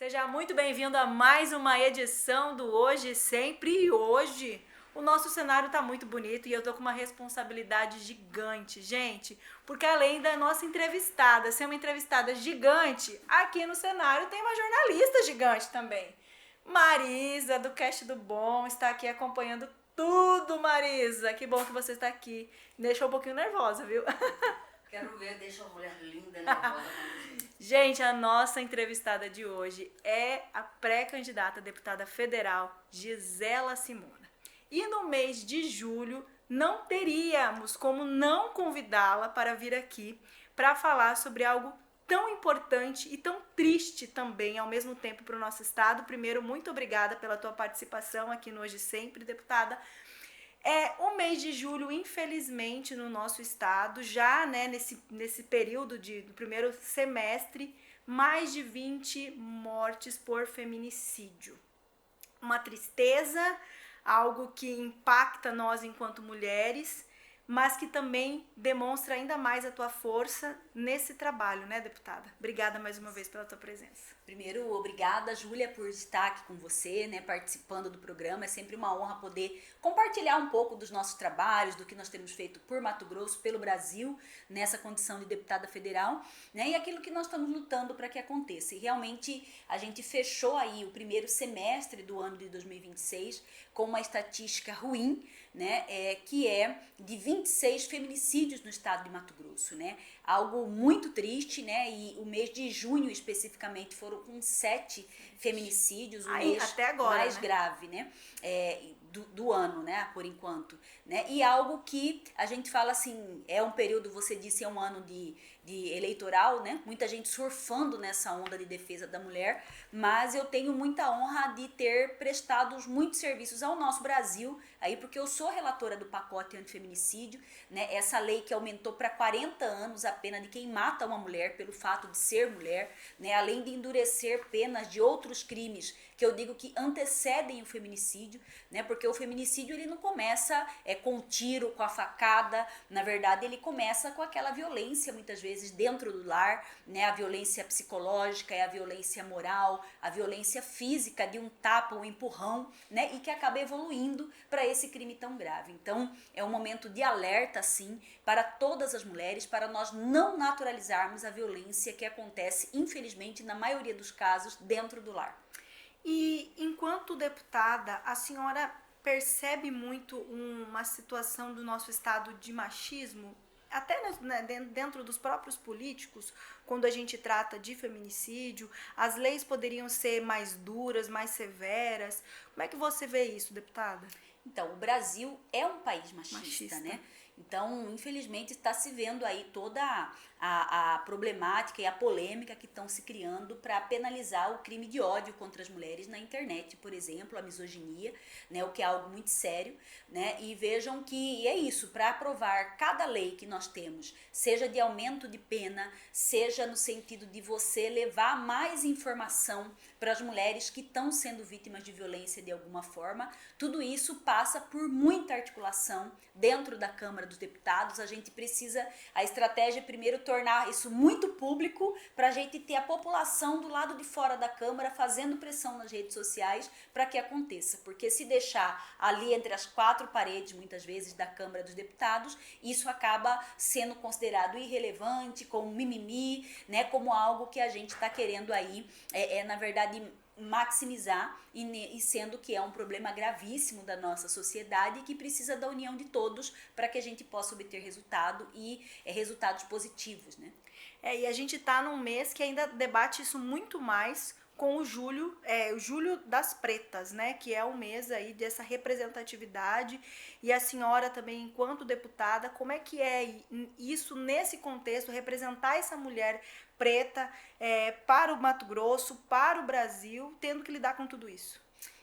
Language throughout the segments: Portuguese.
Seja muito bem-vindo a mais uma edição do Hoje e Sempre. E hoje o nosso cenário está muito bonito e eu tô com uma responsabilidade gigante, gente, porque além da nossa entrevistada ser uma entrevistada gigante, aqui no cenário tem uma jornalista gigante também. Marisa, do Cast do Bom, está aqui acompanhando tudo, Marisa. Que bom que você está aqui. Me deixou um pouquinho nervosa, viu? Quero ver, deixa uma mulher linda, nervosa. Gente, a nossa entrevistada de hoje é a pré-candidata a deputada federal Gisela Simona. E no mês de julho não teríamos como não convidá-la para vir aqui para falar sobre algo tão importante e tão triste também ao mesmo tempo para o nosso estado. Primeiro, muito obrigada pela tua participação aqui no Hoje Sempre, deputada. O mês de julho, infelizmente, no nosso estado, já né, nesse período do primeiro semestre, mais de 20 mortes por feminicídio. Uma tristeza, algo que impacta nós enquanto mulheres, mas que também demonstra ainda mais a tua força nesse trabalho, né, deputada? Obrigada mais uma vez pela tua presença. Primeiro, obrigada, Júlia, por estar aqui com você, né, participando do programa. É sempre uma honra poder compartilhar um pouco dos nossos trabalhos, do que nós temos feito por Mato Grosso, pelo Brasil, nessa condição de deputada federal, né, e aquilo que nós estamos lutando para que aconteça. E realmente a gente fechou aí o primeiro semestre do ano de 2026 com uma estatística ruim, né, que é de 26 feminicídios no estado de Mato Grosso, né, algo muito triste, né, e o mês de junho especificamente foram com 7 feminicídios, o mês até agora, mais né? grave, né, do ano, né, por enquanto, né, e algo que a gente fala assim, é um período, você disse, é um ano de eleitoral, né, muita gente surfando nessa onda de defesa da mulher, mas eu tenho muita honra de ter prestado muitos serviços ao nosso Brasil, aí porque eu sou relatora do pacote antifeminicídio, né, essa lei que aumentou para 40 anos a pena de quem mata uma mulher pelo fato de ser mulher, né, além de endurecer penas de outros crimes que eu digo que antecedem o feminicídio, né, porque o feminicídio ele não começa com o tiro, com a facada, na verdade ele começa com aquela violência muitas vezes dentro do lar, né, a violência psicológica, a violência moral, a violência física de um tapa, um empurrão, né, e que acaba evoluindo para esse crime tão grave. Então é um momento de alerta sim para todas as mulheres, para nós não naturalizarmos a violência que acontece infelizmente na maioria dos casos dentro do lar. E enquanto deputada, a senhora percebe muito uma situação do nosso estado de machismo, até né, dentro dos próprios políticos, quando a gente trata de feminicídio, as leis poderiam ser mais duras, mais severas. Como é que você vê isso, deputada? Então, o Brasil é um país machista, né? Então, infelizmente, está se vendo aí toda a problemática e a polêmica que estão se criando para penalizar o crime de ódio contra as mulheres na internet, por exemplo, a misoginia, né, o que é algo muito sério, né? E vejam que é isso, para aprovar cada lei que nós temos, seja de aumento de pena, seja no sentido de você levar mais informação para as mulheres que estão sendo vítimas de violência de alguma forma, tudo isso passa por muita articulação dentro da Câmara dos Deputados. A gente precisa, a estratégia é primeiro tornar isso muito público para a gente ter a população do lado de fora da Câmara fazendo pressão nas redes sociais para que aconteça, porque se deixar ali entre as 4 paredes, muitas vezes, da Câmara dos Deputados, isso acaba sendo considerado irrelevante, como mimimi, né, como algo que a gente está querendo aí, na verdade, maximizar e sendo que é um problema gravíssimo da nossa sociedade e que precisa da união de todos para que a gente possa obter resultado e resultados positivos, né? E a gente tá num mês que ainda debate isso muito mais com o julho das pretas, né, que é o mês aí dessa representatividade, e a senhora também, enquanto deputada, como é que é isso nesse contexto, representar essa mulher preta para o Mato Grosso, para o Brasil, tendo que lidar com tudo isso?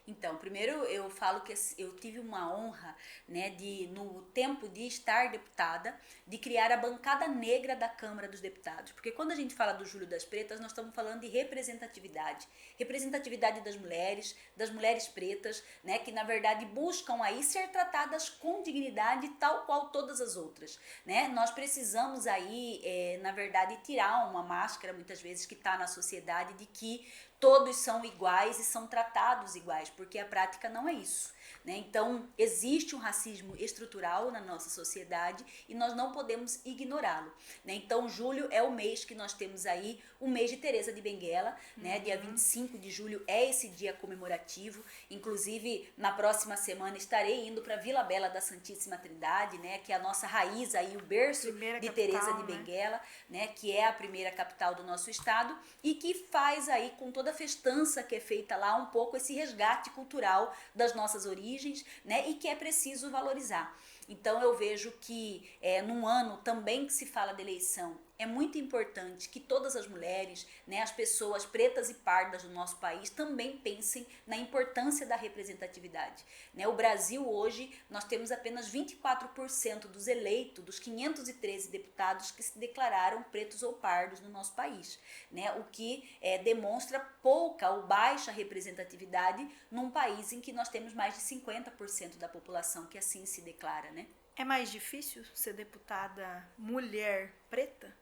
Então, primeiro eu falo que eu tive uma honra, né, no tempo de estar deputada, de criar a bancada negra da Câmara dos Deputados. Porque quando a gente fala do Julho das Pretas, nós estamos falando de representatividade. Representatividade das mulheres pretas, né, que na verdade buscam aí ser tratadas com dignidade, tal qual todas as outras, né? Nós precisamos aí, na verdade, tirar uma máscara, muitas vezes, que está na sociedade de que todos são iguais e são tratados iguais, porque a prática não é isso. Né? Então, existe um racismo estrutural na nossa sociedade e nós não podemos ignorá-lo. Né? Então, julho é o mês que nós temos aí, o mês de Teresa de Benguela, né? Dia 25 de julho é esse dia comemorativo. Inclusive, na próxima semana estarei indo para Vila Bela da Santíssima Trindade, né? Que é a nossa raiz aí, o berço de Teresa de Benguela, né? Que é a primeira capital do nosso estado e que faz aí com toda a festança que é feita lá um pouco esse resgate cultural das nossas origens, né, e que é preciso valorizar. Então eu vejo que num ano também que se fala de eleição, é muito importante que todas as mulheres, né, as pessoas pretas e pardas do nosso país também pensem na importância da representatividade. Né? O Brasil hoje, nós temos apenas 24% dos eleitos, dos 513 deputados que se declararam pretos ou pardos no nosso país. Né? O que demonstra pouca ou baixa representatividade num país em que nós temos mais de 50% da população que assim se declara. Né? É mais difícil ser deputada mulher preta?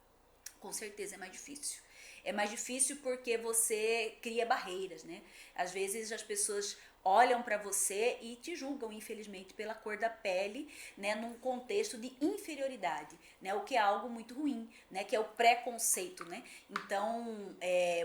Com certeza é mais difícil. É mais difícil porque você cria barreiras, né? Às vezes as pessoas olham para você e te julgam, infelizmente, pela cor da pele, né, num contexto de inferioridade, né, o que é algo muito ruim, né, que é o preconceito, né? Então,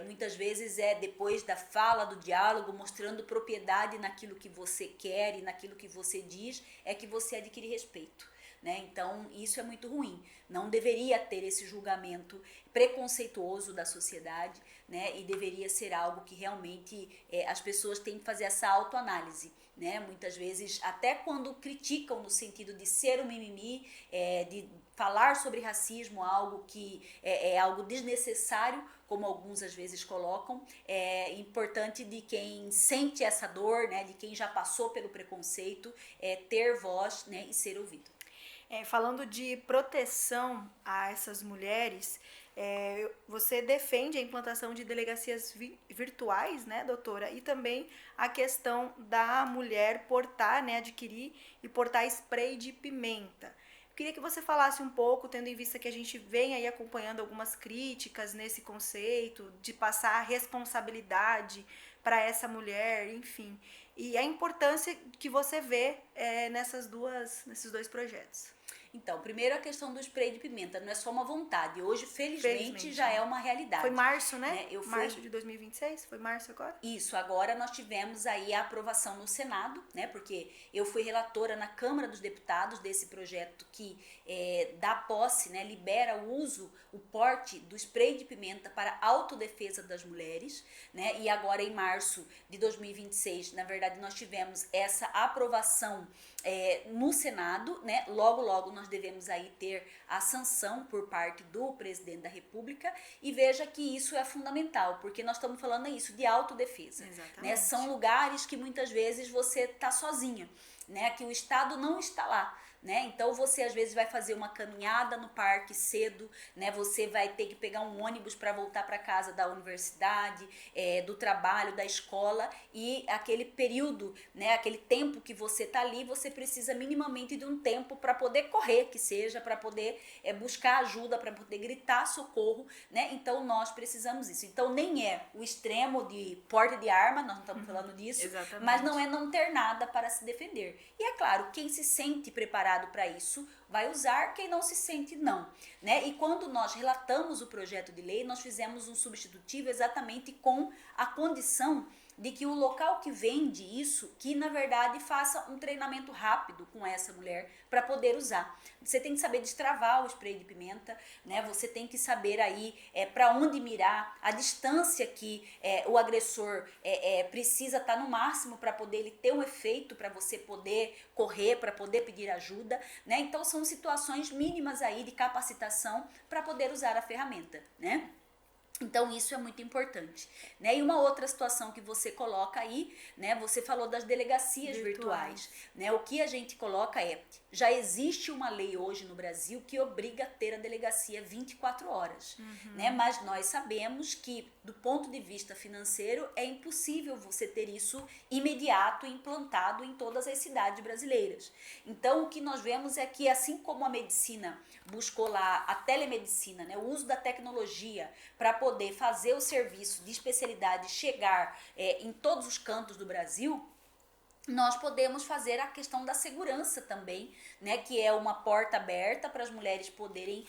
muitas vezes depois da fala, do diálogo, mostrando propriedade naquilo que você quer e naquilo que você diz, é que você adquire respeito. Né? Então, isso é muito ruim. Não deveria ter esse julgamento preconceituoso da sociedade, né? E deveria ser algo que realmente as pessoas têm que fazer essa autoanálise. Né? Muitas vezes, até quando criticam no sentido de ser um mimimi, de falar sobre racismo, algo que é algo desnecessário, como alguns às vezes colocam, é importante de quem sente essa dor, né? De quem já passou pelo preconceito, ter voz, né? E ser ouvido. Falando de proteção a essas mulheres, você defende a implantação de delegacias virtuais, né, doutora? E também a questão da mulher portar, né, adquirir e portar spray de pimenta. Queria que você falasse um pouco, tendo em vista que a gente vem aí acompanhando algumas críticas nesse conceito de passar a responsabilidade para essa mulher, enfim. E a importância que você vê nesses dois projetos. Então, primeiro a questão do spray de pimenta, não é só uma vontade. Hoje, felizmente já é uma realidade. Foi março, né? Março de 2026? Foi março agora? Isso, agora nós tivemos aí a aprovação no Senado, né? Porque eu fui relatora na Câmara dos Deputados desse projeto que dá posse, né? Libera o uso, o porte do spray de pimenta para autodefesa das mulheres, né? E agora em março de 2026, na verdade, nós tivemos essa aprovação no Senado, né? Logo nós devemos aí ter a sanção por parte do presidente da República e veja que isso é fundamental, porque nós estamos falando isso de autodefesa. Né? São lugares que muitas vezes você está sozinha, né? Que o Estado não está lá. Né? Então você às vezes vai fazer uma caminhada no parque cedo, né? Você vai ter que pegar um ônibus para voltar para casa da universidade, do trabalho, da escola, e aquele período, né? Aquele tempo que você está ali, você precisa minimamente de um tempo para poder correr, que seja, para poder buscar ajuda, para poder gritar socorro, né? Então nós precisamos disso. Então nem é o extremo de porte de arma, nós não estamos falando disso, exatamente. Mas não é não ter nada para se defender. E é claro, quem se sente preparado para isso vai usar, quem não se sente não, né? E quando nós relatamos o projeto de lei, nós fizemos um substitutivo exatamente com a condição de que o local que vende isso, que na verdade faça um treinamento rápido com essa mulher para poder usar. Você tem que saber destravar o spray de pimenta, né? Você tem que saber aí para onde mirar, a distância que o agressor precisa estar no máximo para poder ele ter um efeito, para você poder correr, para poder pedir ajuda, né? Então são situações mínimas aí de capacitação para poder usar a ferramenta, né? Então isso é muito importante, né? E uma outra situação que você coloca aí, né? Você falou das delegacias virtuais, né? O que a gente coloca já existe uma lei hoje no Brasil que obriga a ter a delegacia 24 horas, né? Mas nós sabemos que do ponto de vista financeiro é impossível você ter isso imediato implantado em todas as cidades brasileiras. Então o que nós vemos é que assim como a medicina buscou lá a telemedicina, né? O uso da tecnologia para poder poder fazer o serviço de especialidade chegar em todos os cantos do Brasil, nós podemos fazer a questão da segurança também, né, que é uma porta aberta para as mulheres poderem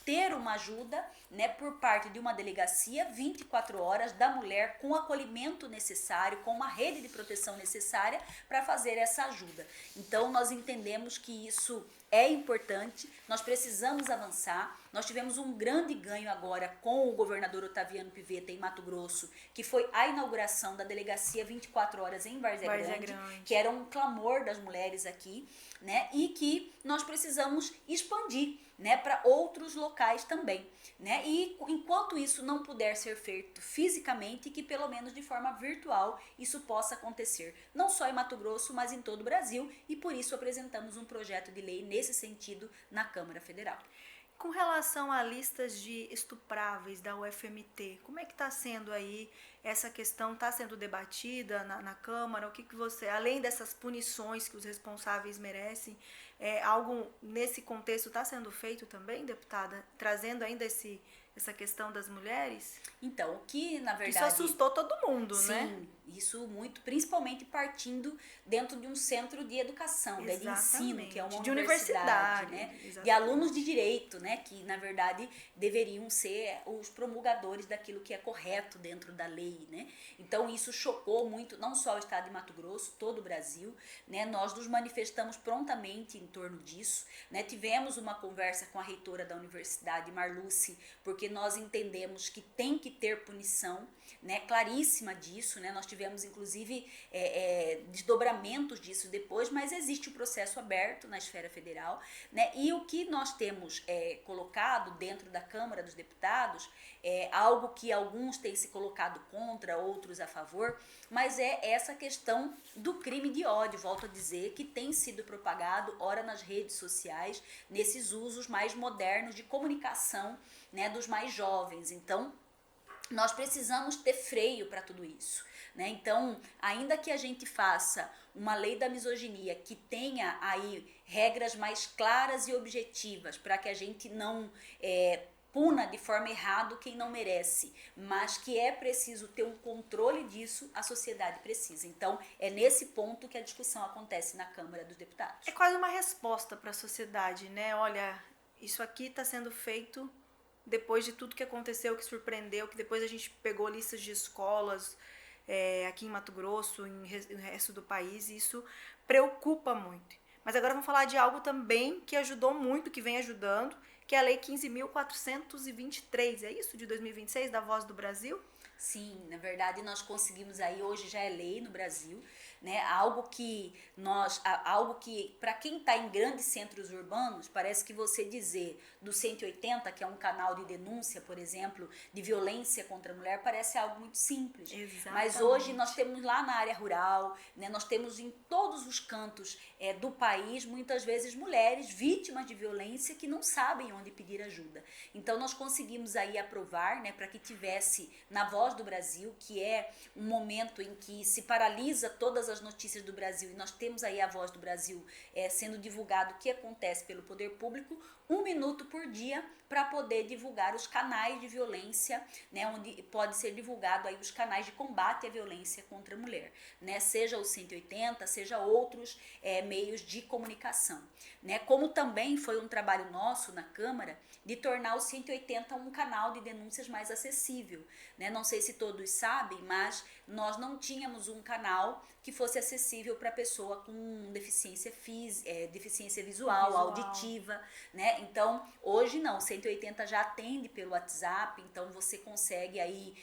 ter uma ajuda, né, por parte de uma delegacia 24 horas da mulher com o acolhimento necessário, com uma rede de proteção necessária para fazer essa ajuda. Então nós entendemos que isso é importante, nós precisamos avançar. Nós tivemos um grande ganho agora com o governador Otaviano Pivetta em Mato Grosso, que foi a inauguração da delegacia 24 horas em Várzea Grande, que era um clamor das mulheres aqui, né? E que nós precisamos expandir, né, para outros locais também, né? E enquanto isso não puder ser feito fisicamente, que pelo menos de forma virtual isso possa acontecer, não só em Mato Grosso, mas em todo o Brasil, e por isso apresentamos um projeto de lei nesse sentido na Câmara Federal. Com relação a listas de estupráveis da UFMT, como é que está sendo aí essa questão? Está sendo debatida na Câmara? O que você, além dessas punições que os responsáveis merecem, algo nesse contexto está sendo feito também, deputada? Trazendo ainda essa questão das mulheres? Então, o que na verdade... Isso assustou todo mundo, sim, né? Sim, isso muito, principalmente partindo dentro de um centro de educação, né, de ensino, que é uma universidade, né, de alunos de direito, né, que na verdade deveriam ser os promulgadores daquilo que é correto dentro da lei, né. Então isso chocou muito, não só o estado de Mato Grosso, todo o Brasil, né. Nós nos manifestamos prontamente em torno disso, né. Tivemos uma conversa com a reitora da universidade, Marluce, porque nós entendemos que tem que ter punição, né, claríssima disso, né. Nós tivemos inclusive desdobramentos disso depois, mas existe o processo aberto na esfera federal, né, e o que nós temos colocado dentro da Câmara dos Deputados é algo que alguns têm se colocado contra, outros a favor, mas é essa questão do crime de ódio, volto a dizer, que tem sido propagado ora nas redes sociais, nesses usos mais modernos de comunicação, né, dos mais jovens. Então nós precisamos ter freio para tudo isso, né? Então, ainda que a gente faça uma lei da misoginia que tenha aí regras mais claras e objetivas para que a gente não puna de forma errada quem não merece, mas que é preciso ter um controle disso, a sociedade precisa. Então, é nesse ponto que a discussão acontece na Câmara dos Deputados. É quase uma resposta para a sociedade, né? Olha, isso aqui está sendo feito depois de tudo que aconteceu, que surpreendeu, que depois a gente pegou listas de escolas aqui em Mato Grosso, no resto do país, e isso preocupa muito. Mas agora vamos falar de algo também que ajudou muito, que vem ajudando, que é a Lei 15.423, é isso? De 2026, da Voz do Brasil? Sim, na verdade nós conseguimos aí, hoje já é lei no Brasil, né? Algo que para quem está em grandes centros urbanos, parece que você dizer do 180, que é um canal de denúncia, por exemplo, de violência contra a mulher, parece algo muito simples. Exatamente. Mas hoje nós temos lá na área rural, né? Nós temos em todos os cantos do país, muitas vezes mulheres vítimas de violência que não sabem onde pedir ajuda. Então nós conseguimos aí aprovar, né, para que tivesse na Voz do Brasil, que é um momento em que se paralisa todas as notícias do Brasil, e nós temos aí a Voz do Brasil sendo divulgado o que acontece pelo poder público, 1 minuto por dia, para poder divulgar os canais de violência, né, onde pode ser divulgado aí os canais de combate à violência contra a mulher, né, seja o 180, seja outros meios de comunicação, né, como também foi um trabalho nosso na Câmara de tornar o 180 um canal de denúncias mais acessível, né, não sei se todos sabem, mas nós não tínhamos um canal que fosse acessível para pessoa com deficiência deficiência visual, auditiva, né? Então, hoje não, 180 já atende pelo WhatsApp, então você consegue aí,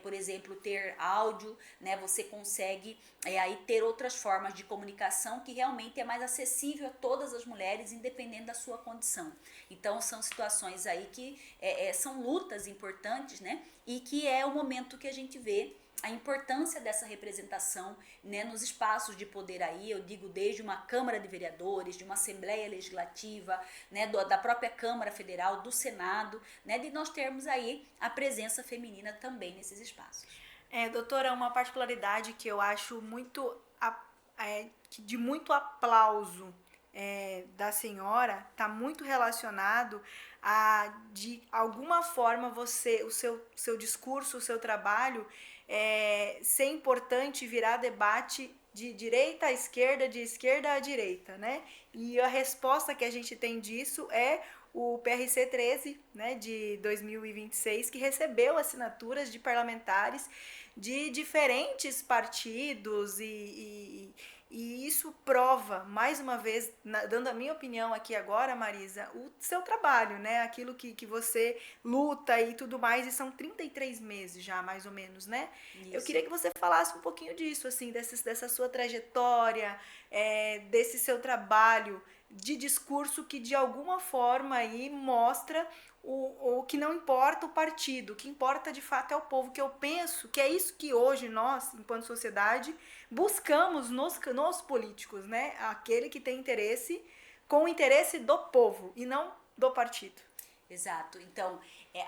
por exemplo, ter áudio, né? Você consegue aí ter outras formas de comunicação que realmente é mais acessível a todas as mulheres, independente da sua condição. Então, são situações aí que são lutas importantes, né? E que é o momento que a gente vê a importância dessa representação, né, nos espaços de poder aí, eu digo desde uma Câmara de Vereadores, de uma Assembleia Legislativa, né, da própria Câmara Federal, do Senado, né, de nós termos aí a presença feminina também nesses espaços. Doutora, uma particularidade que eu acho muito de muito aplauso da senhora está muito relacionado a, de alguma forma, o seu discurso, o seu trabalho ser importante, virar debate de direita à esquerda, de esquerda à direita, né? E a resposta que a gente tem disso é o PRC 13, né, de 2026, que recebeu assinaturas de parlamentares de diferentes partidos e isso prova, mais uma vez, dando a minha opinião aqui agora, Marisa, o seu trabalho, né? Aquilo que você luta e tudo mais, e são 33 meses já, mais ou menos, né? Isso. Eu queria que você falasse um pouquinho disso, assim, dessa sua trajetória, desse seu trabalho de discurso que, de alguma forma, aí mostra o que não importa o partido, o que importa de fato é o povo, que eu penso que é isso que hoje nós, enquanto sociedade, buscamos nos políticos, né? Aquele que tem interesse com o interesse do povo e não do partido. Exato. Então,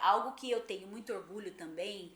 algo que eu tenho muito orgulho também,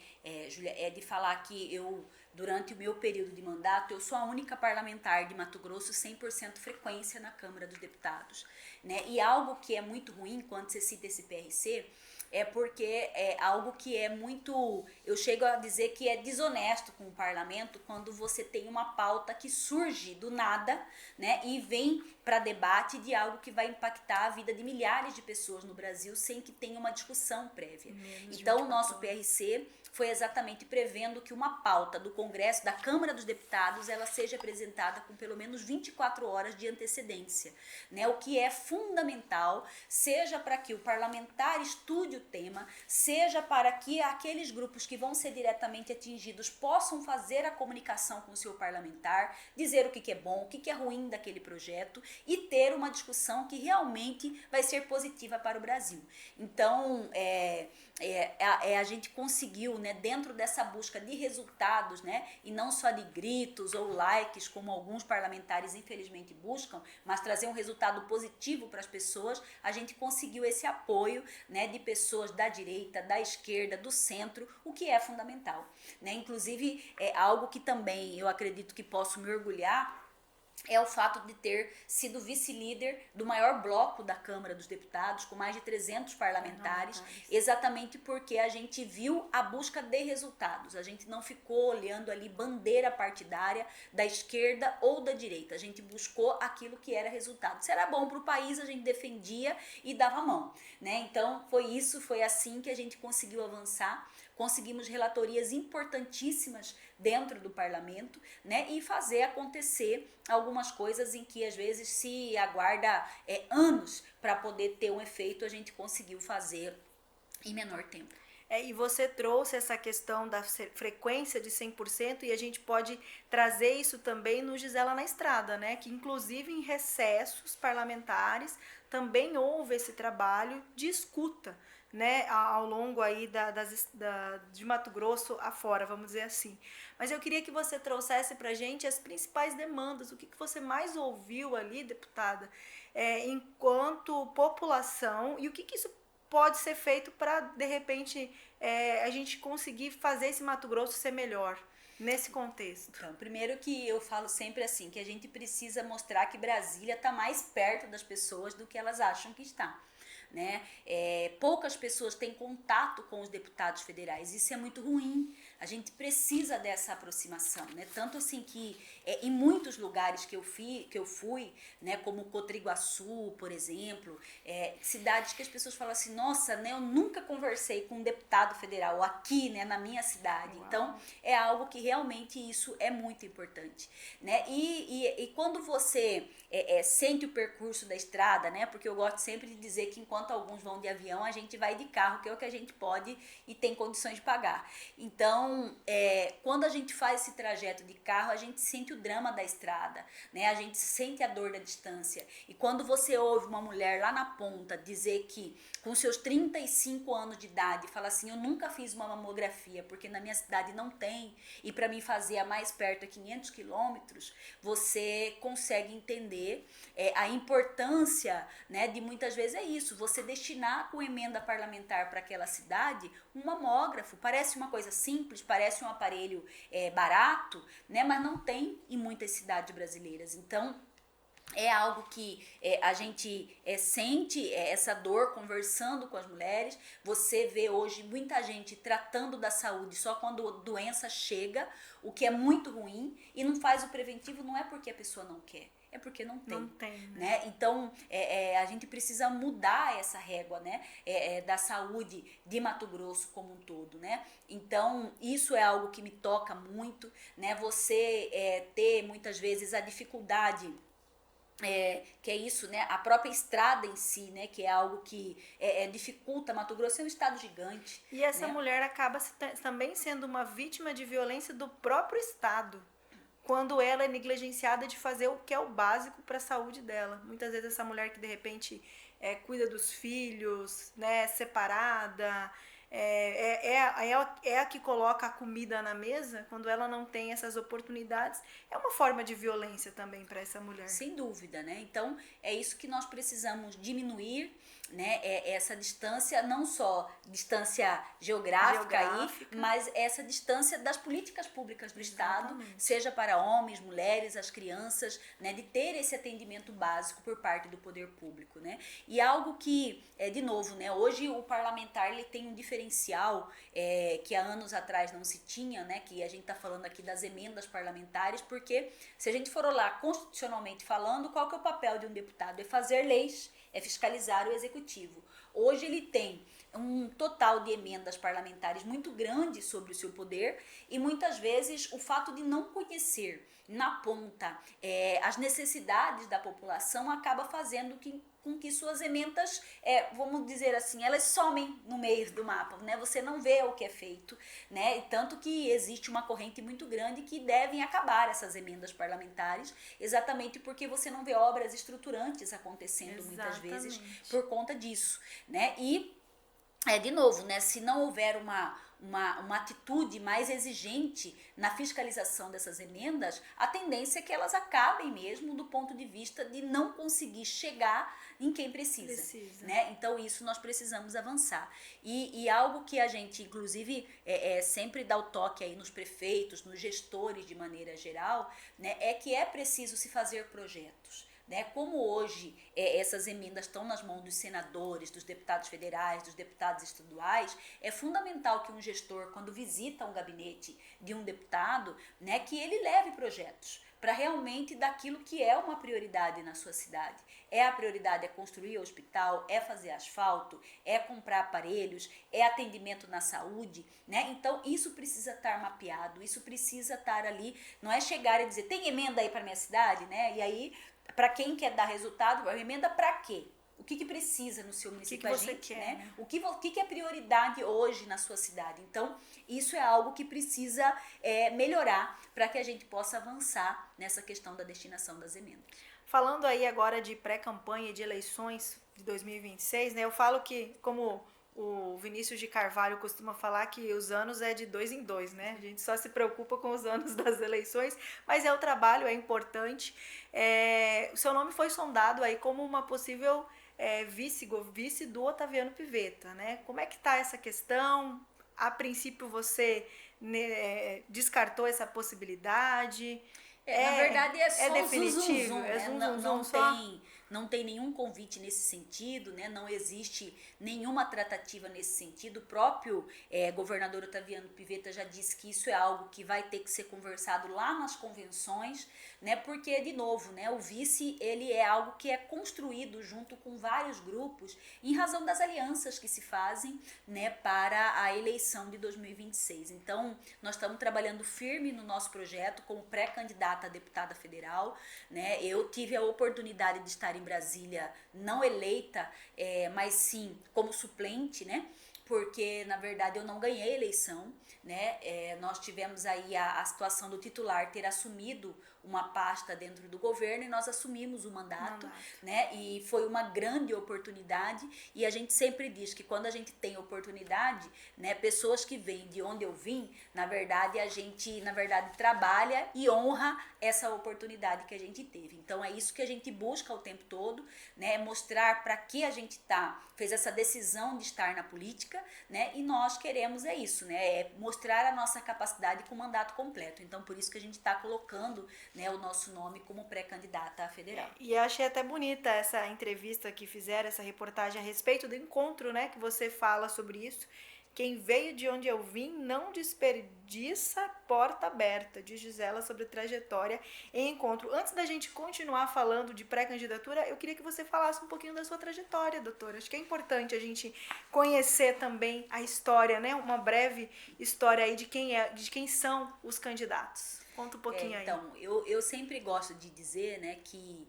Júlia, é de falar que eu, durante o meu período de mandato, eu sou a única parlamentar de Mato Grosso 100% frequência na Câmara dos Deputados, né? E algo que é muito ruim quando você cita esse PRC, é porque é algo que é muito, eu chego a dizer que é desonesto com o parlamento quando você tem uma pauta que surge do nada, né, e vem para debate de algo que vai impactar a vida de milhares de pessoas no Brasil sem que tenha uma discussão prévia. Então, o nosso PRC foi exatamente prevendo que uma pauta do Congresso, da Câmara dos Deputados, ela seja apresentada com pelo menos 24 horas de antecedência, né? O que é fundamental, seja para que o parlamentar estude o tema, seja para que aqueles grupos que vão ser diretamente atingidos possam fazer a comunicação com o seu parlamentar, dizer o que é bom, o que é ruim daquele projeto e ter uma discussão que realmente vai ser positiva para o Brasil. Então, a gente conseguiu, né, dentro dessa busca de resultados, né, e não só de gritos ou likes, como alguns parlamentares infelizmente buscam, mas trazer um resultado positivo para as pessoas, a gente conseguiu esse apoio, né, de pessoas da direita, da esquerda, do centro, o que é fundamental, né? Inclusive, é algo que também eu acredito que posso me orgulhar, é o fato de ter sido vice-líder do maior bloco da Câmara dos Deputados, com mais de 300 parlamentares, exatamente porque a gente viu a busca de resultados. A gente não ficou olhando ali bandeira partidária da esquerda ou da direita. A gente buscou aquilo que era resultado. Se era bom para o país, a gente defendia e dava a mão, né? Então, foi assim que a gente conseguiu avançar. Conseguimos relatorias importantíssimas dentro do parlamento, né, e fazer acontecer algumas coisas em que às vezes se aguarda anos para poder ter um efeito, a gente conseguiu fazer em menor tempo. E você trouxe essa questão da frequência de 100% e a gente pode trazer isso também no Gisela na Estrada, né? Que inclusive em recessos parlamentares também houve esse trabalho de escuta, né? Ao longo aí de Mato Grosso afora, vamos dizer assim. Mas eu queria que você trouxesse para a gente as principais demandas, o que você mais ouviu ali, deputada, enquanto população, e o que isso pode ser feito para, de repente, a gente conseguir fazer esse Mato Grosso ser melhor nesse contexto. Então, primeiro que eu falo sempre assim, que a gente precisa mostrar que Brasília está mais perto das pessoas do que elas acham que está, né? Poucas pessoas têm contato com os deputados federais, isso é muito ruim. A gente precisa dessa aproximação, né? Tanto assim que em muitos lugares que eu fui, né, como Cotriguaçu, por exemplo, cidades que as pessoas falam assim, nossa, né, eu nunca conversei com um deputado federal aqui, né, na minha cidade. Uau. Então, é algo que realmente isso é muito importante, né? E quando você sente o percurso da estrada, né, porque eu gosto sempre de dizer que enquanto alguns vão de avião, a gente vai de carro, que é o que a gente pode e tem condições de pagar. Então, quando a gente faz esse trajeto de carro, a gente sente o drama da estrada, né? A gente sente a dor da distância. E quando você ouve uma mulher lá na ponta dizer que com seus 35 anos de idade, fala assim, eu nunca fiz uma mamografia, porque na minha cidade não tem, e para mim fazer a mais perto é 500 quilômetros, você consegue entender a importância, né, de muitas vezes isso, você destinar com emenda parlamentar para aquela cidade um mamógrafo. Parece uma coisa simples, parece um aparelho barato, né, mas não tem em muitas cidades brasileiras. Então, é algo que a gente sente essa dor conversando com as mulheres. Você vê hoje muita gente tratando da saúde só quando a doença chega, o que é muito ruim, e não faz o preventivo. Não é porque a pessoa não quer, é porque não tem. Não tem, né? Então, a gente precisa mudar essa régua, né? Da saúde de Mato Grosso como um todo, né? Então, isso é algo que me toca muito, né? Você ter muitas vezes a dificuldade, que é isso, né? A própria estrada em si, né? Que é algo que dificulta. Mato Grosso é um estado gigante. E essa né? mulher acaba também sendo uma vítima de violência do próprio Estado, quando ela é negligenciada de fazer o que é o básico para a saúde dela. Muitas vezes essa mulher que de repente cuida dos filhos, né, separada, é a que coloca a comida na mesa, quando ela não tem essas oportunidades, é uma forma de violência também para essa mulher. Sem dúvida, né? Então, é isso que nós precisamos diminuir, né? Essa distância, não só distância geográfica. Aí, mas essa distância das políticas públicas do Estado, seja para homens, mulheres, as crianças, né? De ter esse atendimento básico por parte do poder público, né? E algo que, de novo, né? Hoje o parlamentar ele tem um diferencial que há anos atrás não se tinha, né? Que a gente está falando aqui das emendas parlamentares, porque se a gente for olhar constitucionalmente falando, qual que é o papel de um deputado? É fazer leis, é fiscalizar o executivo. Hoje ele tem um total de emendas parlamentares muito grande sobre o seu poder, e muitas vezes o fato de não conhecer na ponta as necessidades da população acaba fazendo com que suas emendas, vamos dizer assim, elas somem no meio do mapa, né? Você não vê o que é feito, né? Tanto que existe uma corrente muito grande que devem acabar essas emendas parlamentares, exatamente porque você não vê obras estruturantes acontecendo muitas vezes por conta disso, né? E de novo, né, se não houver uma atitude mais exigente na fiscalização dessas emendas, a tendência é que elas acabem mesmo do ponto de vista de não conseguir chegar em quem precisa. Né? Então isso nós precisamos avançar. E algo que a gente, inclusive, sempre dá o toque aí nos prefeitos, nos gestores de maneira geral, né, é que é preciso se fazer projetos. Né? Como hoje essas emendas estão nas mãos dos senadores, dos deputados federais, dos deputados estaduais, é fundamental que um gestor, quando visita um gabinete de um deputado, né, que ele leve projetos para realmente daquilo que é uma prioridade na sua cidade. A prioridade é construir hospital, é fazer asfalto, é comprar aparelhos, é atendimento na saúde, né? Então isso precisa estar mapeado, isso precisa estar ali, não é chegar e dizer, tem emenda aí para minha cidade, né? E aí, para quem quer dar resultado, a emenda para quê? O que precisa no seu município? O que você quer, né? O que é prioridade hoje na sua cidade? Então, isso é algo que precisa melhorar para que a gente possa avançar nessa questão da destinação das emendas. Falando aí agora de pré-campanha e de eleições de 2026, né? Eu falo que, como o Vinícius de Carvalho costuma falar, que os anos é de 2 em 2, né? A gente só se preocupa com os anos das eleições, mas o trabalho, é importante. O seu nome foi sondado aí como uma possível vice do Otaviano Pivetta, né? Como é que está essa questão? A princípio você descartou essa possibilidade? Na verdade é só definitivo, não tem nenhum convite nesse sentido, né? Não existe nenhuma tratativa nesse sentido. O próprio governador Otaviano Pivetta já disse que isso é algo que vai ter que ser conversado lá nas convenções, né? Porque, de novo, né, o vice ele é algo que é construído junto com vários grupos em razão das alianças que se fazem, né, para a eleição de 2026. Então, nós estamos trabalhando firme no nosso projeto como pré-candidata a deputada federal, né? Eu tive a oportunidade de estar em Brasília, não eleita, mas sim como suplente, né? Porque, na verdade, eu não ganhei a eleição, né? Nós tivemos aí a situação do titular ter assumido uma pasta dentro do governo e nós assumimos o mandato, né? E foi uma grande oportunidade, e a gente sempre diz que quando a gente tem oportunidade, né, pessoas que vêm de onde eu vim, na verdade a gente, trabalha e honra essa oportunidade que a gente teve. Então é isso que a gente busca o tempo todo, né? Mostrar para que a gente fez essa decisão de estar na política, né? E nós queremos isso, né? É mostrar a nossa capacidade com mandato completo. Então, por isso que a gente está colocando, né, o nosso nome como pré-candidata a federal. E achei até bonita essa entrevista que fizeram, essa reportagem a respeito do encontro, né, que você fala sobre isso. Quem veio de onde eu vim não desperdiça porta aberta, diz Gisela sobre trajetória em encontro. Antes da gente continuar falando de pré-candidatura, eu queria que você falasse um pouquinho da sua trajetória, doutora. Acho que é importante a gente conhecer também a história, né? Uma breve história aí de quem são os candidatos. Conta um pouquinho aí. Então, eu sempre gosto de dizer, né, que,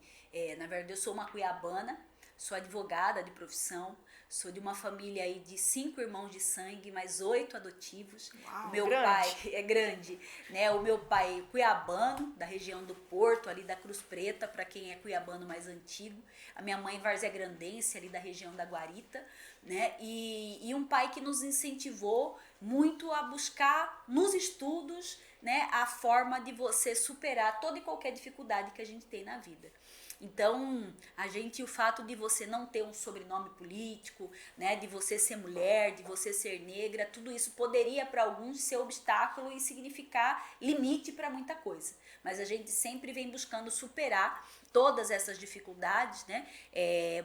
na verdade, eu sou uma cuiabana, sou advogada de profissão, sou de uma família aí de 5 irmãos de sangue, mais 8 adotivos. Uau, o meu grande. pai é grande, né? O meu pai é cuiabano, da região do Porto, ali da Cruz Preta, para quem é cuiabano mais antigo. A minha mãe varzéagrandense, ali da região da Guarita, né? E um pai que nos incentivou muito a buscar nos estudos, né, a forma de você superar toda e qualquer dificuldade que a gente tem na vida. Então, o fato de você não ter um sobrenome político, né, de você ser mulher, de você ser negra, tudo isso poderia para alguns ser obstáculo e significar limite para muita coisa. Mas a gente sempre vem buscando superar todas essas dificuldades, né,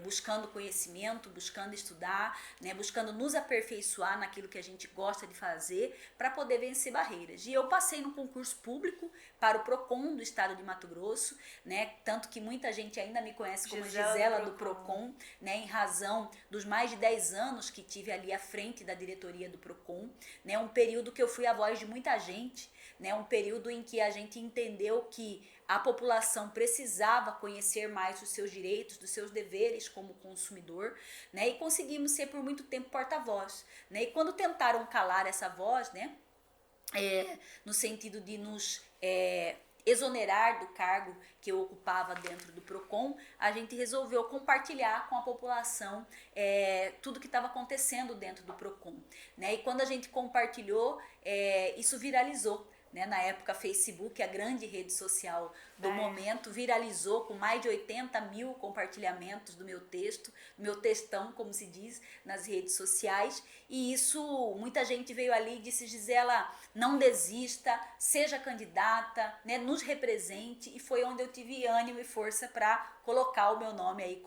buscando conhecimento, buscando estudar, né, buscando nos aperfeiçoar naquilo que a gente gosta de fazer para poder vencer barreiras. E eu passei no concurso público para o PROCON do estado de Mato Grosso, né, tanto que muita gente ainda me conhece como Gisela do PROCON, né, em razão dos mais de 10 anos que tive ali à frente da diretoria do PROCON, né, um período que eu fui a voz de muita gente, né, um período em que a gente entendeu que a população precisava conhecer mais os seus direitos, dos seus deveres como consumidor, né, e conseguimos ser por muito tempo porta-voz, né, e quando tentaram calar essa voz, né, no sentido de nos exonerar do cargo que eu ocupava dentro do PROCON, a gente resolveu compartilhar com a população tudo que estava acontecendo dentro do PROCON, né, e quando a gente compartilhou, isso viralizou. Né, na época, Facebook, a grande rede social do momento, viralizou com mais de 80 mil compartilhamentos do meu texto, do meu textão, como se diz, nas redes sociais. E isso, muita gente veio ali e disse: Gisela, não desista, seja candidata, né, nos represente. E foi onde eu tive ânimo e força para colocar o meu nome aí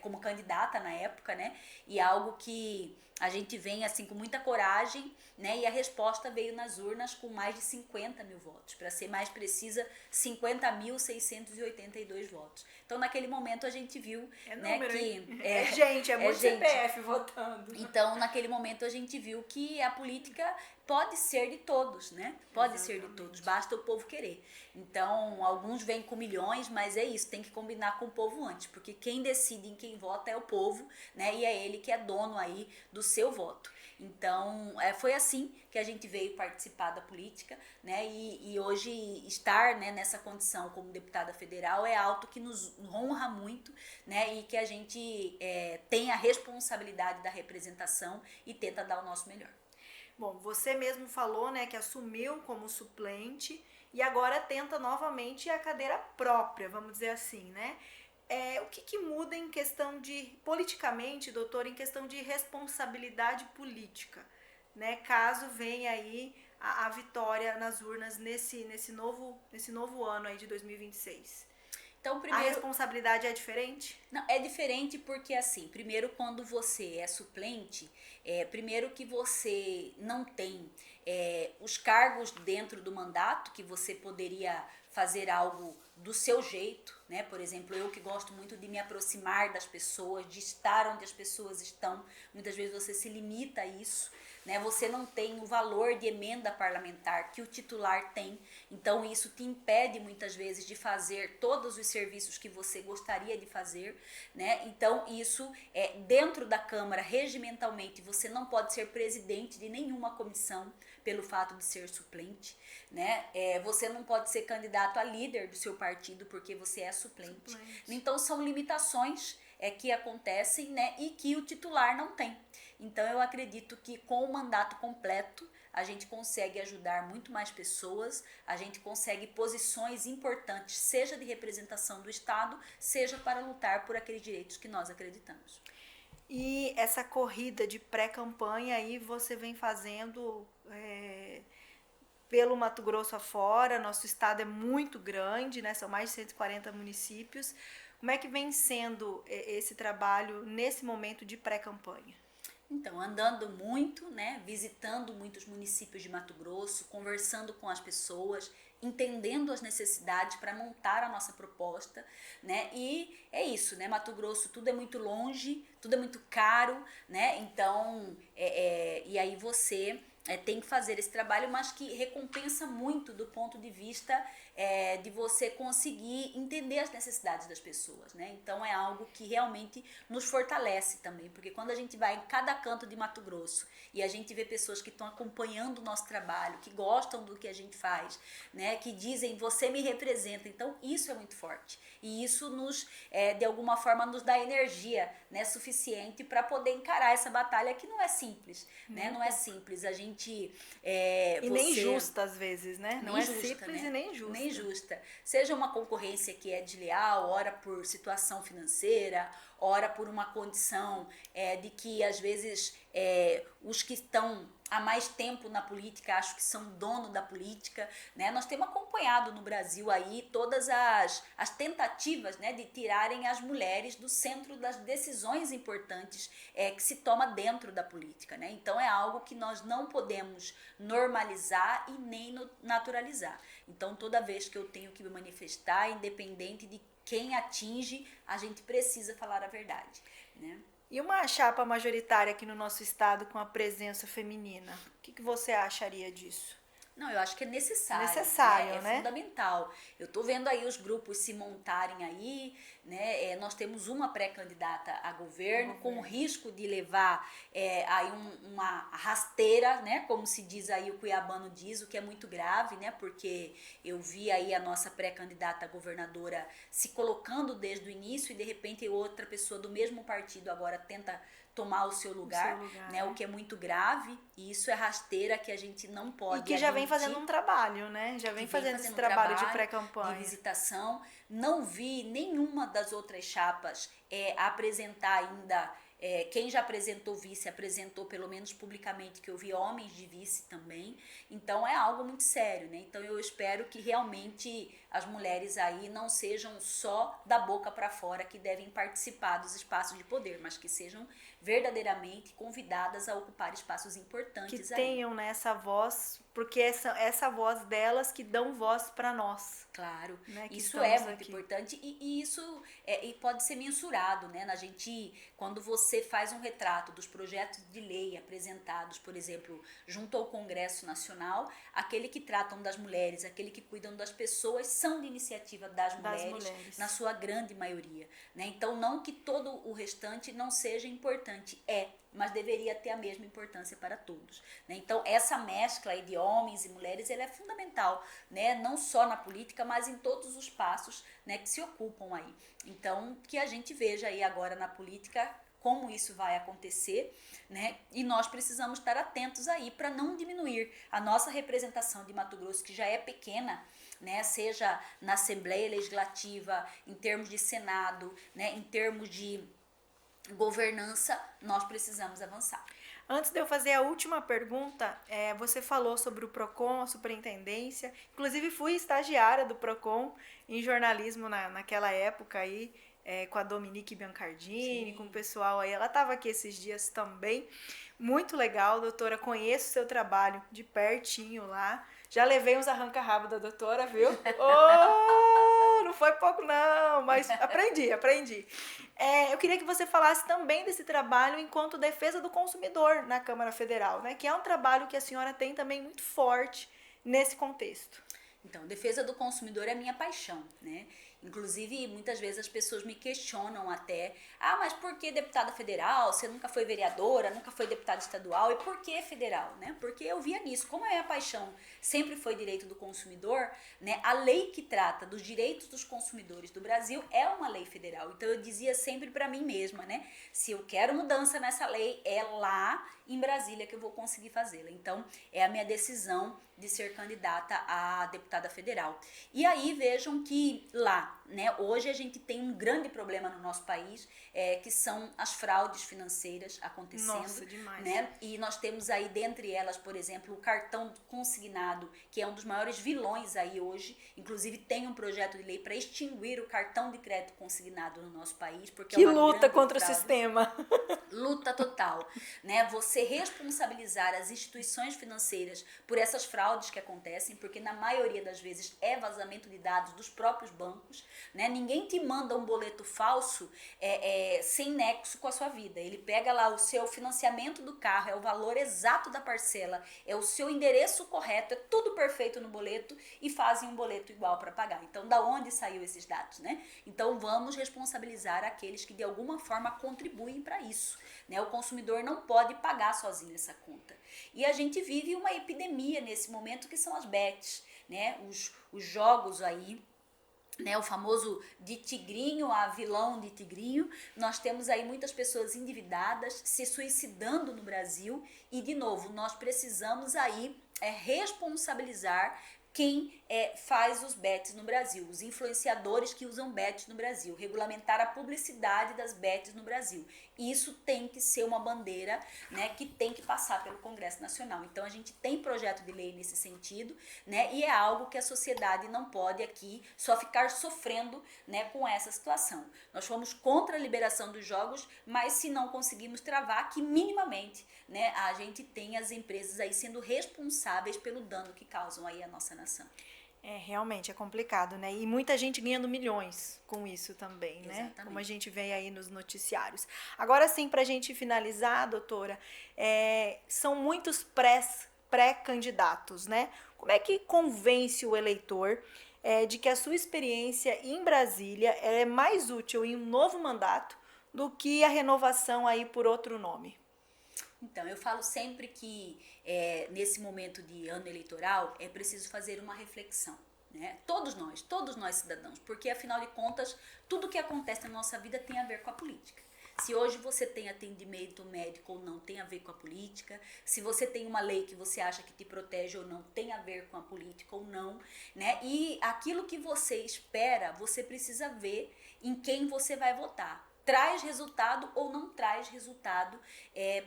como candidata na época, né? E algo que a gente vem assim com muita coragem, né? E a resposta veio nas urnas com mais de 50 mil votos. Para ser mais precisa, 50.682 votos. Então, naquele momento, a gente viu, né, número, que... gente, é muito gente. CPF votando. Então, naquele momento, a gente viu que a política pode ser de todos, né? Pode Exatamente. ser de todos, basta o povo querer. Então, alguns vêm com milhões, mas é isso, tem que combinar com o povo antes, porque quem decide em quem vota é o povo, né? E é ele que é dono aí do seu voto. Então, foi assim que a gente veio participar da política, né? E hoje estar, né, nessa condição como deputada federal é algo que nos honra muito, né? E que a gente tem a responsabilidade da representação e tenta dar o nosso melhor. Bom, você mesmo falou, né, que assumiu como suplente e agora tenta novamente a cadeira própria, vamos dizer assim, né? O que muda em questão de, politicamente, doutor, em questão de responsabilidade política, né? Caso venha aí a vitória nas urnas nesse novo ano aí de 2026. Então, primeiro, a responsabilidade é diferente? Não, é diferente porque, assim, primeiro, quando você é suplente, primeiro que você não tem os cargos dentro do mandato, que você poderia fazer algo do seu jeito, né? Por exemplo, eu que gosto muito de me aproximar das pessoas, de estar onde as pessoas estão, muitas vezes você se limita a isso, né? Você não tem o valor de emenda parlamentar que o titular tem, então isso te impede muitas vezes de fazer todos os serviços que você gostaria de fazer, né? Então isso, dentro da Câmara, regimentalmente, você não pode ser presidente de nenhuma comissão pelo fato de ser suplente, né? Você não pode ser candidato a líder do seu partido porque você é suplente. Então são limitações que acontecem, né, e que o titular não tem. Então eu acredito que com o mandato completo a gente consegue ajudar muito mais pessoas, a gente consegue posições importantes, seja de representação do Estado, seja para lutar por aqueles direitos que nós acreditamos. E essa corrida de pré-campanha aí você vem fazendo pelo Mato Grosso afora. Nosso estado é muito grande, né? São mais de 140 municípios. Como é que vem sendo esse trabalho nesse momento de pré-campanha? Então, andando muito, né, visitando muitos municípios de Mato Grosso, conversando com as pessoas, entendendo as necessidades para montar a nossa proposta, né? E é isso, né? Mato Grosso, tudo é muito longe, tudo é muito caro, né? Então, e aí você tem que fazer esse trabalho, mas que recompensa muito do ponto de vista de você conseguir entender as necessidades das pessoas, né? Então é algo que realmente nos fortalece também, porque quando a gente vai em cada canto de Mato Grosso e a gente vê pessoas que estão acompanhando o nosso trabalho, que gostam do que a gente faz, né? Que dizem, você me representa, então isso é muito forte. E isso nos, de alguma forma, nos dá energia, né, suficiente para poder encarar essa batalha que não é simples, né? Não é simples. A gente... E nem justa às vezes, né? Não é simples, né? E nem justa. Nem justa. Seja uma concorrência que é desleal, ora por situação financeira, ora por uma condição de que às vezes os que estão há mais tempo na política acho que são dono da política, né? Nós temos acompanhado no Brasil aí todas as tentativas, né, de tirarem as mulheres do centro das decisões importantes que se toma dentro da política, né? Então é algo que nós não podemos normalizar e nem naturalizar. Então toda vez que eu tenho que me manifestar, independente de quem atinge, a gente precisa falar a verdade, né? E uma chapa majoritária aqui no nosso estado com a presença feminina, o que você acharia disso? Não, eu acho que é necessário. Necessário, né? É fundamental. Eu tô vendo aí os grupos se montarem aí, né? Nós temos uma pré-candidata a governo com o risco de levar aí uma rasteira, né? Como se diz aí, o cuiabano diz, o que é muito grave, né? Porque eu vi aí a nossa pré-candidata a governadora se colocando desde o início e de repente outra pessoa do mesmo partido agora tenta tomar o seu lugar, né? O que é muito grave, e isso é rasteira que a gente não pode. E que já vem fazendo um trabalho, né? Já vem fazendo esse trabalho de pré-campanha. De visitação. Não vi nenhuma das outras chapas apresentar ainda. Quem já apresentou vice, apresentou pelo menos publicamente, que eu vi homens de vice também. Então é algo muito sério, né? Então eu espero que realmente as mulheres aí não sejam só da boca para fora que devem participar dos espaços de poder, mas que sejam verdadeiramente convidadas a ocupar espaços importantes. Que tenham, né, essa voz, porque essa voz delas que dão voz para nós. Claro, né, isso é muito importante e isso e pode ser mensurado, né? Quando você faz um retrato dos projetos de lei apresentados, por exemplo, junto ao Congresso Nacional, aquele que tratam das mulheres, aquele que cuidam das pessoas, são de iniciativa das mulheres, na sua grande maioria, né? Então, não que todo o restante não seja importante, mas deveria ter a mesma importância para todos, né? Então essa mescla aí de homens e mulheres, ela é fundamental, né? Não só na política, mas em todos os passos, né, que se ocupam aí. Então que a gente veja aí agora na política como isso vai acontecer, né? E nós precisamos estar atentos aí para não diminuir a nossa representação de Mato Grosso, que já é pequena, né? Seja na Assembleia Legislativa, em termos de Senado, né? Em termos de governança, nós precisamos avançar. Antes de eu fazer a última pergunta, você falou sobre o PROCON, a superintendência. Inclusive fui estagiária do PROCON em jornalismo naquela época aí, com a Dominique Biancardini, com o pessoal aí. Ela estava aqui esses dias também. Muito legal, doutora. Conheço o seu trabalho de pertinho lá. Já levei uns arranca-rabo da doutora, viu? Oh, não foi pouco não, mas aprendi. Eu queria que você falasse também desse trabalho enquanto defesa do consumidor na Câmara Federal, né? Que é um trabalho que a senhora tem também muito forte nesse contexto. Então, defesa do consumidor é minha paixão, né? Inclusive, muitas vezes as pessoas me questionam até, mas por que deputada federal? Você nunca foi vereadora, nunca foi deputada estadual, e por que federal, né? Porque eu via nisso, como a minha paixão sempre foi direito do consumidor, né? A lei que trata dos direitos dos consumidores do Brasil é uma lei federal. Então eu dizia sempre para mim mesma, né? Se eu quero mudança nessa lei, é lá em Brasília que eu vou conseguir fazê-la. Então é a minha decisão de ser candidata a deputada federal. E aí vejam que lá, né, hoje a gente tem um grande problema no nosso país, que são as fraudes financeiras acontecendo. Nossa, demais. Né? E nós temos aí, dentre elas, por exemplo, o cartão consignado, que é um dos maiores vilões aí hoje. Inclusive tem um projeto de lei para extinguir o cartão de crédito consignado no nosso país, porque que é uma luta contra fraude. O sistema. Luta total, né? Você responsabilizar as instituições financeiras por essas fraudes que acontecem, porque na maioria das vezes é vazamento de dados dos próprios bancos, né? Ninguém te manda um boleto falso sem nexo com a sua vida. Ele pega lá o seu financiamento do carro, é o valor exato da parcela, é o seu endereço correto, é tudo perfeito no boleto e fazem um boleto igual para pagar. Então, da onde saiu esses dados, né? Então, vamos responsabilizar aqueles que de alguma forma contribuem para isso, né? O consumidor não pode pagar sozinho essa conta. E a gente vive uma epidemia nesse momento, que são as bets, né? Os jogos aí, né, o famoso de tigrinho a vilão de tigrinho. Nós temos aí muitas pessoas endividadas, se suicidando no Brasil, e de novo, nós precisamos aí responsabilizar quem faz os bets no Brasil, os influenciadores que usam bets no Brasil, regulamentar a publicidade das bets no Brasil. Isso tem que ser uma bandeira, né, que tem que passar pelo Congresso Nacional. Então a gente tem projeto de lei nesse sentido, né, e é algo que a sociedade não pode aqui só ficar sofrendo, né, com essa situação. Nós fomos contra a liberação dos jogos, mas se não conseguimos travar, que minimamente, né, a gente tem as empresas aí sendo responsáveis pelo dano que causam aí a nossa nação. Realmente é complicado, né? E muita gente ganhando milhões com isso também, né? Exatamente. Como a gente vê aí nos noticiários. Agora sim, para a gente finalizar, doutora, são muitos pré-candidatos, né? Como é que convence o eleitor de que a sua experiência em Brasília é mais útil em um novo mandato do que a renovação aí por outro nome? Então, eu falo sempre que nesse momento de ano eleitoral é preciso fazer uma reflexão, né? Todos nós cidadãos, porque afinal de contas, tudo que acontece na nossa vida tem a ver com a política. Se hoje você tem atendimento médico ou não, tem a ver com a política. Se você tem uma lei que você acha que te protege ou não, tem a ver com a política ou não, né? E aquilo que você espera, você precisa ver em quem você vai votar. Traz resultado ou não traz resultado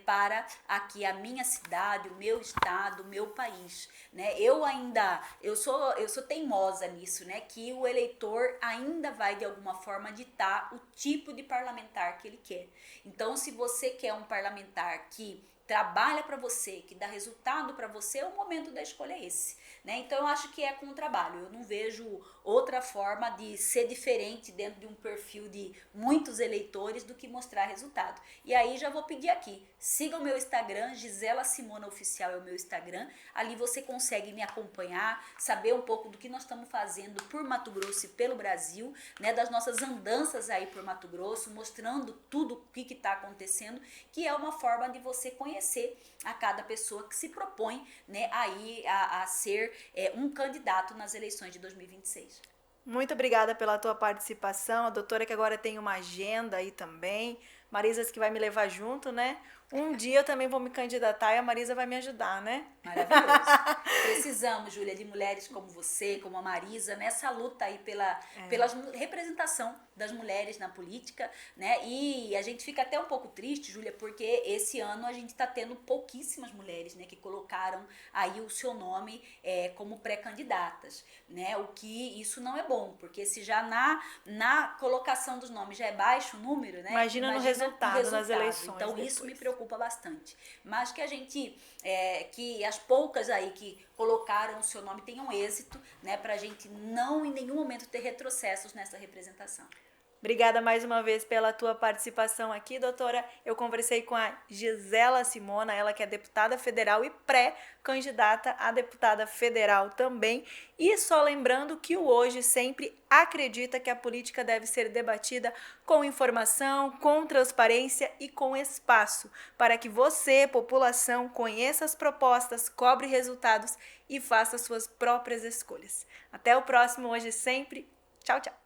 para aqui a minha cidade, o meu estado, o meu país, né? Eu sou teimosa nisso, né? Que o eleitor ainda vai de alguma forma ditar o tipo de parlamentar que ele quer. Então, se você quer um parlamentar que trabalha para você, que dá resultado para você, o momento da escolha é esse, né? Então eu acho que é com o trabalho. Eu não vejo outra forma de ser diferente dentro de um perfil de muitos eleitores do que mostrar resultado. E aí já vou pedir aqui, siga o meu Instagram, Gisela Simona Oficial é o meu Instagram. Ali você consegue me acompanhar, saber um pouco do que nós estamos fazendo por Mato Grosso e pelo Brasil, né? Das nossas andanças aí por Mato Grosso, mostrando tudo o que está acontecendo, que é uma forma de você conhecer a cada pessoa que se propõe, né, aí a ser um candidato nas eleições de 2026. Muito obrigada pela tua participação. A doutora que agora tem uma agenda aí também. Marisas que vai me levar junto, né? Um dia eu também vou me candidatar e a Marisa vai me ajudar, né? Maravilhoso. Precisamos, Júlia, de mulheres como você, como a Marisa, nessa luta aí pela representação das mulheres na política, né? E a gente fica até um pouco triste, Júlia, porque esse ano a gente está tendo pouquíssimas mulheres, né, que colocaram aí o seu nome como pré-candidatas, né? O que isso não é bom, porque se já na colocação dos nomes já é baixo o número, né? Imagina no resultado nas eleições. Então depois. Isso me preocupa bastante. Mas que a gente, que as poucas aí que colocaram o seu nome tenham êxito, né? Pra gente não em nenhum momento ter retrocessos nessa representação. Obrigada mais uma vez pela tua participação aqui, doutora. Eu conversei com a Gisela Simona, ela que é deputada federal e pré-candidata a deputada federal também. E só lembrando que o Hoje sempre acredita que a política deve ser debatida com informação, com transparência e com espaço, para que você, população, conheça as propostas, cobre resultados e faça suas próprias escolhas. Até o próximo Hoje Sempre. Tchau, tchau.